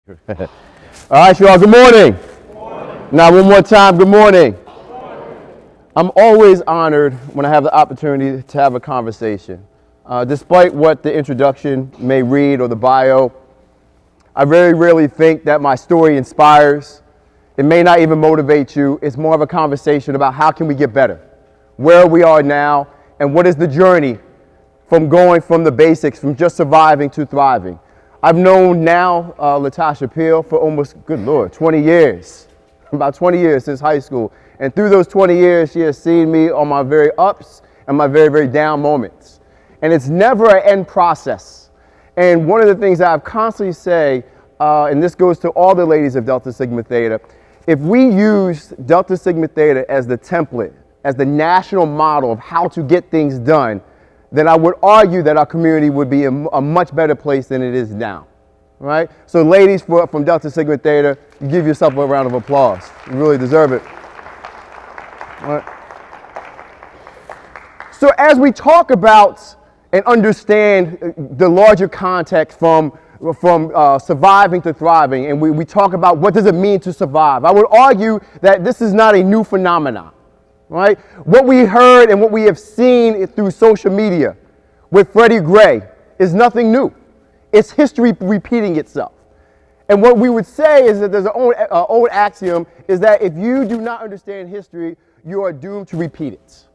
All right, you all, good morning. Good morning. Now, one more time, good morning. Good morning. I'm always honored when I have the opportunity to have a conversation. Despite what the introduction may read or the bio, I very rarely think that my story inspires. It may not even motivate you. It's more of a conversation about how can we get better, where we are now, and what is the journey from going from the basics, from just surviving to thriving. I've known now Latasha Peel for almost, good Lord, 20 years, about 20 years since high school. And through those 20 years, she has seen me on my very ups and my very, very down moments. And it's never an end process. And one of the things that I've constantly say, and this goes to all the ladies of Delta Sigma Theta, if we use Delta Sigma Theta as the template, as the national model of how to get things done, then I would argue that our community would be a much better place than it is now, right? So ladies from Delta Sigma Theta, you give yourself a round of applause. You really deserve it. All right. So as we talk about and understand the larger context from surviving to thriving, and we talk about what does it mean to survive, I would argue that this is not a new phenomenon. Right? What we heard and what we have seen through social media with Freddie Gray is nothing new. It's history repeating itself. And what we would say is that there's an old axiom is that if you do not understand history, you are doomed to repeat it.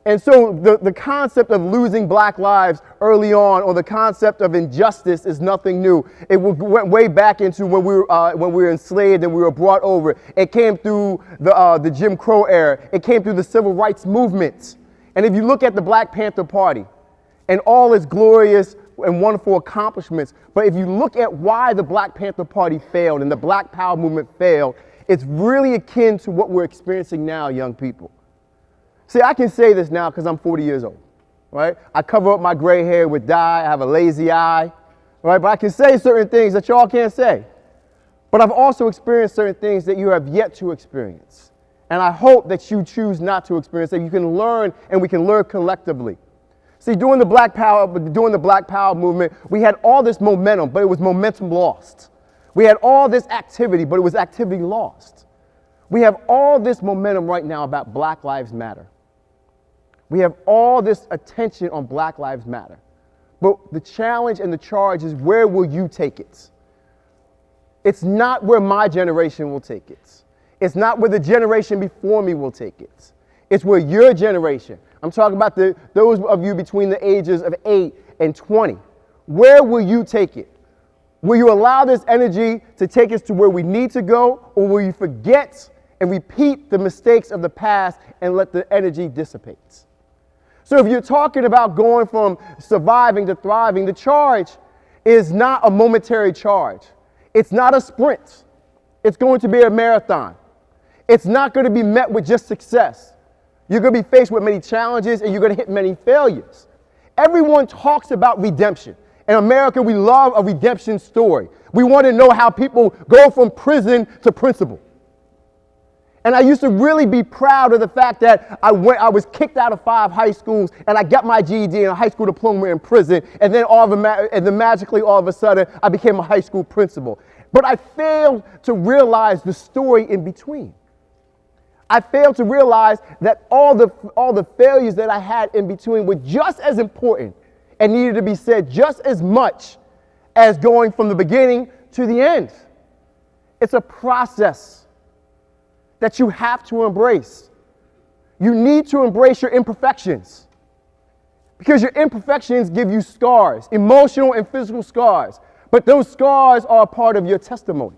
And so the concept of losing black lives early on, or the concept of injustice, is nothing new. It went way back into when we were enslaved and we were brought over. It came through the Jim Crow era. It came through the civil rights movement. And if you look at the Black Panther Party and all its glorious and wonderful accomplishments, but if you look at why the Black Panther Party failed and the Black Power movement failed, it's really akin to what we're experiencing now, young people. See, I can say this now because I'm 40 years old, right? I cover up my gray hair with dye. I have a lazy eye, right? But I can say certain things that y'all can't say. But I've also experienced certain things that you have yet to experience. And I hope that you choose not to experience, that you can learn and we can learn collectively. See, during the Black Power movement, we had all this momentum, but it was momentum lost. We had all this activity, but it was activity lost. We have all this momentum right now about Black Lives Matter. We have all this attention on Black Lives Matter. But the challenge and the charge is, where will you take it? It's not where my generation will take it. It's not where the generation before me will take it. It's where your generation, I'm talking about those of you between the ages of 8 and 20. Where will you take it? Will you allow this energy to take us to where we need to go, or will you forget and repeat the mistakes of the past and let the energy dissipate? So if you're talking about going from surviving to thriving, the charge is not a momentary charge. It's not a sprint. It's going to be a marathon. It's not going to be met with just success. You're going to be faced with many challenges and you're going to hit many failures. Everyone talks about redemption. In America, we love a redemption story. We want to know how people go from prison to principal. And I used to really be proud of the fact that I was kicked out of 5 high schools and I got my GED and a high school diploma in prison, and then magically all of a sudden I became a high school principal. But I failed to realize the story in between. I failed to realize that all the failures that I had in between were just as important and needed to be said just as much as going from the beginning to the end. It's a process that you have to embrace. You need to embrace your imperfections, because your imperfections give you scars, emotional and physical scars, but those scars are a part of your testimony.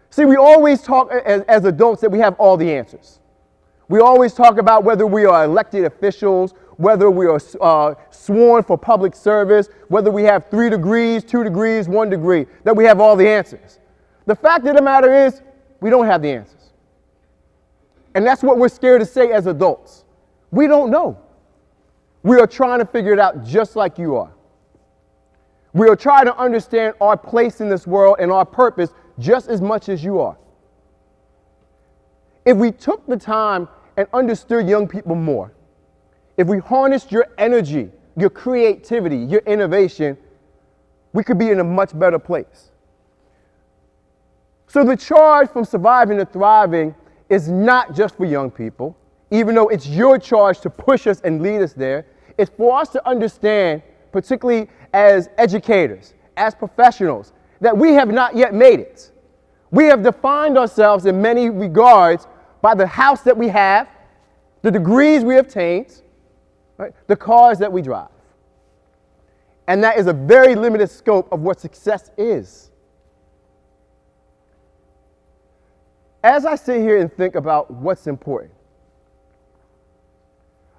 See, we always talk as adults that we have all the answers. We always talk about whether we are elected officials, whether we are sworn for public service, whether we have 3 degrees, 2 degrees, 1 degree, that we have all the answers. The fact of the matter is, we don't have the answers. And that's what we're scared to say as adults. We don't know. We are trying to figure it out just like you are. We are trying to understand our place in this world and our purpose just as much as you are. If we took the time and understood young people more, if we harnessed your energy, your creativity, your innovation, we could be in a much better place. So the charge from surviving to thriving is not just for young people, even though it's your charge to push us and lead us there. It's for us to understand, particularly as educators, as professionals, that we have not yet made it. We have defined ourselves in many regards by the house that we have, the degrees we obtained, right, the cars that we drive. And that is a very limited scope of what success is. As I sit here and think about what's important,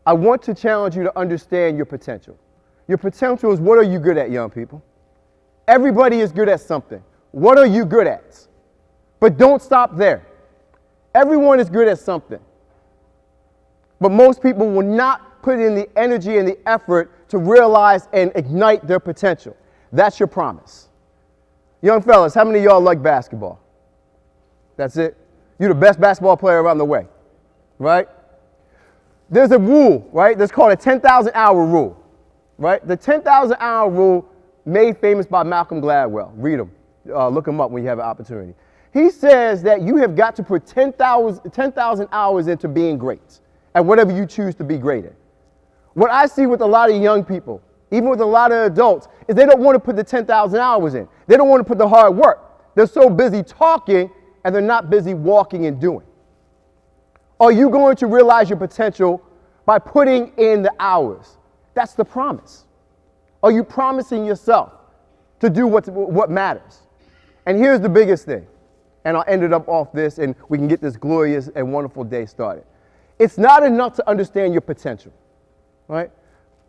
I want to challenge you to understand your potential. Your potential is, what are you good at, young people? Everybody is good at something. What are you good at? But don't stop there. Everyone is good at something. But most people will not put in the energy and the effort to realize and ignite their potential. That's your promise. Young fellas, how many of y'all like basketball? That's it? You're the best basketball player around the way, right? There's a rule, right? That's called a 10,000-hour rule, right? The 10,000-hour rule made famous by Malcolm Gladwell. Read him. Look him up when you have an opportunity. He says that you have got to put 10,000 hours into being great at whatever you choose to be great at. What I see with a lot of young people, even with a lot of adults, is they don't want to put the 10,000 hours in. They don't want to put the hard work. They're so busy talking and they're not busy walking and doing. Are you going to realize your potential by putting in the hours? That's the promise. Are you promising yourself to do what matters? And here's the biggest thing, and I'll end it up off this and we can get this glorious and wonderful day started. It's not enough to understand your potential, right?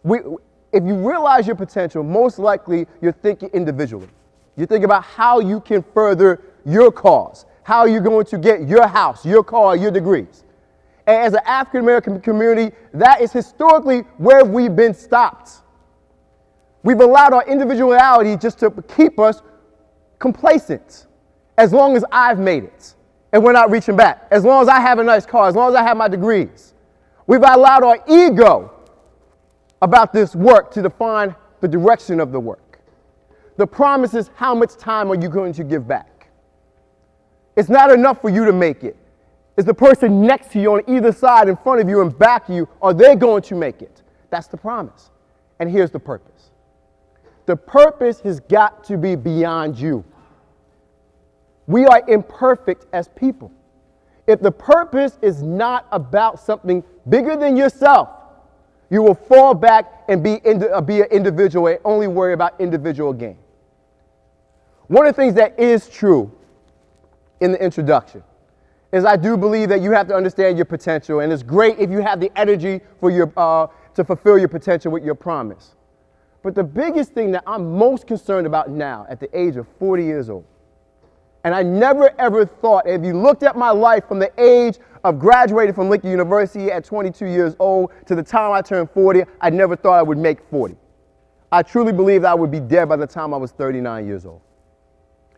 If you realize your potential, most likely you're thinking individually. You think about how you can further your cause, how you're going to get your house, your car, your degrees. And as an African American community, that is historically where we've been stopped. We've allowed our individuality just to keep us complacent. As long as I've made it and we're not reaching back, as long as I have a nice car, as long as I have my degrees, we've allowed our ego about this work to define the direction of the work. The promise is, how much time are you going to give back? It's not enough for you to make it. It's the person next to you on either side, in front of you and back of you, are they going to make it? That's the promise. And here's the purpose. The purpose has got to be beyond you. We are imperfect as people. If the purpose is not about something bigger than yourself, you will fall back and be an individual and only worry about individual gain. One of the things that is true in the introduction is I do believe that you have to understand your potential, and it's great if you have the energy for to fulfill your potential with your promise. But the biggest thing that I'm most concerned about now at the age of 40 years old, and I never ever thought, if you looked at my life from the age of graduating from Lincoln University at 22 years old to the time I turned 40, I never thought I would make 40. I truly believed I would be dead by the time I was 39 years old.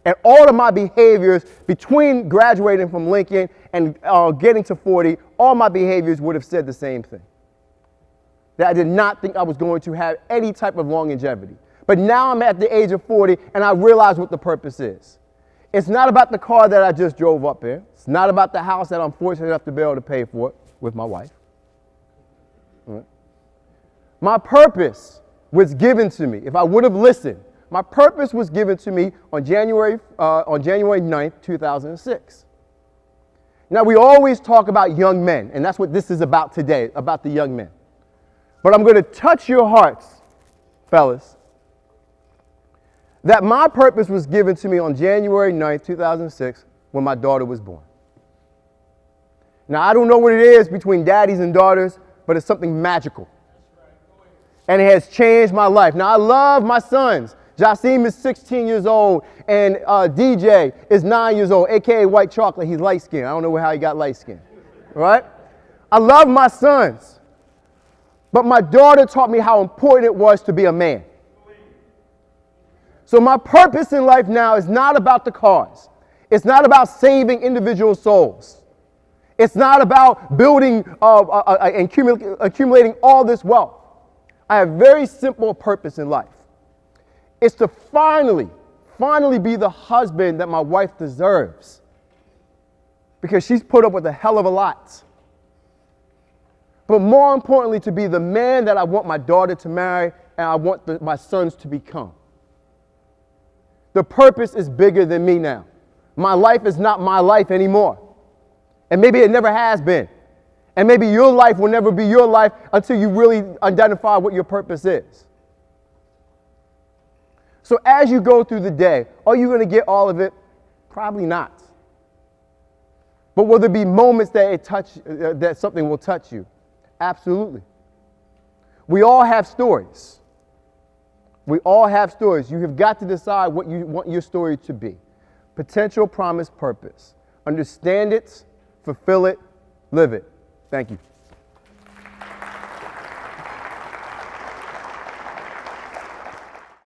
And all of my behaviors between graduating from Lincoln and getting to 40, all my behaviors would have said the same thing. That I did not think I was going to have any type of longevity. But now I'm at the age of 40 and I realize what the purpose is. It's not about the car that I just drove up here. It's not about the house that I'm fortunate enough to be able to pay for with my wife. Right. My purpose was given to me. If I would have listened, my purpose was given to me on January 9th, 2006. Now, we always talk about young men, and that's what this is about today, about the young men. But I'm going to touch your hearts, fellas, that my purpose was given to me on January 9th, 2006, when my daughter was born. Now, I don't know what it is between daddies and daughters, but it's something magical. And it has changed my life. Now, I love my sons. Jasim is 16 years old, and DJ is 9 years old, a.k.a. White Chocolate. He's light-skinned. I don't know how he got light-skinned, right? I love my sons. But my daughter taught me how important it was to be a man. So my purpose in life now is not about the cause. It's not about saving individual souls. It's not about building and accumulating all this wealth. I have a very simple purpose in life. It's to finally finally be the husband that my wife deserves. Because she's put up with a hell of a lot. But more importantly, to be the man that I want my daughter to marry and I want my sons to become. The purpose is bigger than me now. My life is not my life anymore. And maybe it never has been. And maybe your life will never be your life until you really identify what your purpose is. So as you go through the day, are you going to get all of it? Probably not. But will there be moments that that something will touch you? Absolutely. We all have stories. We all have stories. You have got to decide what you want your story to be. Potential, promise, purpose. Understand it, fulfill it, live it. Thank you.